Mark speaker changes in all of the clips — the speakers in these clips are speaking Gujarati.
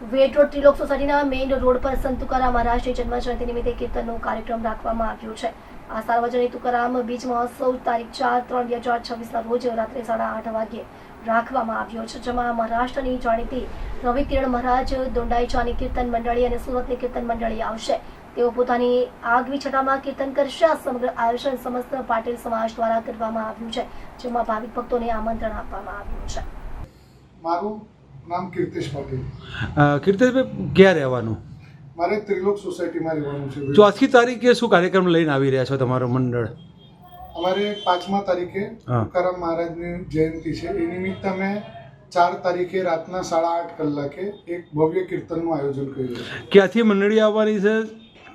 Speaker 1: વેટ રોડ ત્રિલોક સોસાયટીના મેઇન રોડ પર સંત તુકારામ મહારાજની જન્મજયંતિ નિમિત્તે કીર્તનનો કાર્યક્રમ રાખવામાં આવ્યો છે. આ સાર્વજનિક તુકારામ બીજ મહોત્સવ તારીખ 4/3/2026ના રોજ રાત્રે 8:30 વાગ્યે રાખવામાં આવ્યો છે, જેમાં મહારાષ્ટ્રની જાણીતી રવિ કિરણ મહારાજ, દોંડાઈચાની કીર્તન મંડળી અને સુરતની કીર્તન મંડળી આવશે. તેઓ પોતાની આગવી છટામાં કીર્તન કરશે. આ સમગ્ર આયોજન સમસ્ત પાટીલ સમાજ દ્વારા કરવામાં આવ્યું છે, જેમાં ભાવિક ભક્તોને આમંત્રણ આપવામાં આવ્યું છે.
Speaker 2: મારું નામ કીર્તિશ પાટીલ.
Speaker 3: કીર્તિશભાઈ, ક્યાં રહેવાનું?
Speaker 2: મારે ત્રિલોક સોસાયટીમાં રહેવાનું છે.
Speaker 3: ચોથી તારીખે શું કાર્યક્રમ લઈને આવી રહ્યા છો તમારું મંડળ?
Speaker 2: અમારે 5મા તારીખે તુકારામ મહારાજની જયંતિ છે. એ નિમિત્તે અમે 4 તારીખે રાતના 8:30 કલાકે એક ભવ્ય કીર્તનનું આયોજન કર્યું છે.
Speaker 3: ક્યાંથી મંડળી આવવાની છે?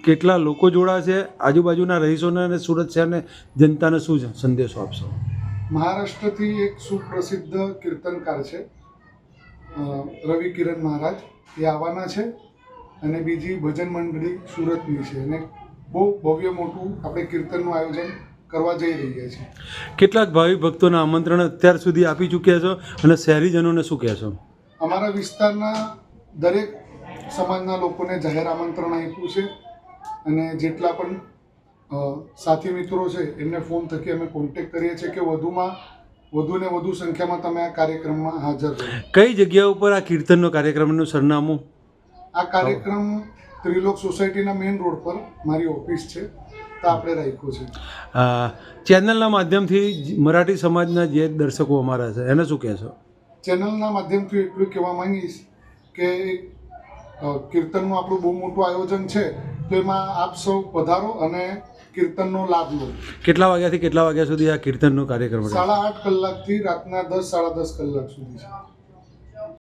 Speaker 3: કેટલા લોકો જોડાશે? આજુબાજુના રહીશોને અને સુરત શહેરને જનતાને શું સંદેશો આપશો?
Speaker 2: મહારાષ્ટ્રથી એક સુપ્રસિદ્ધ કીર્તનકાર છે રવિ કિરણ મહારાજ, એ આવવાના છે. અને બીજી ભજન મંડળી સુરતની છે. અને બહુ ભવ્ય મોટું આપણે કીર્તનનું આયોજન કરવા જઈ રહ્યા છીએ.
Speaker 3: કેટલાક ભાવિક ભક્તોના આમંત્રણ અત્યાર સુધી આપી ચૂક્યા છો અને શહેરીજનોને શું કહેશો?
Speaker 2: અમારા વિસ્તારના દરેક સમાજના લોકોને જાહેર આમંત્રણ આપ્યું છે. અને જેટલા પણ સાથી મિત્રો છે એમને ફોન થકી અમે કોન્ટેક્ટ કરીએ છીએ કે વધુને વધુ સંખ્યામાં તમે આ કાર્યક્રમમાં હાજર રહો.
Speaker 3: કઈ જગ્યા ઉપર આ કીર્તનનો કાર્યક્રમનું સરનામું?
Speaker 2: આ કાર્યક્રમ ત્રિલોક સોસાયટીના મેઇન રોડ પર મારી ઓફિસ છે, તો આપણે રાખ્યું છે.
Speaker 3: ચેનલના માધ્યમથી મરાઠી સમાજના જે દર્શકો અમારા છે એને શું કહેશો?
Speaker 2: ચેનલના માધ્યમથી એટલું કહેવા માંગીશ કે કીર્તનનું આપણું બહુ મોટું આયોજન છે, તો એમાં આપ સૌ પધારો અને કીર્તનનો લાભ લો.
Speaker 3: કેટલા વાગ્યાથી કેટલા વાગ્યા સુધી આ કીર્તનનો કાર્યક્રમ?
Speaker 2: 8:30 કલાકથી રાતના 10 સાડા 10 કલાક સુધી છે.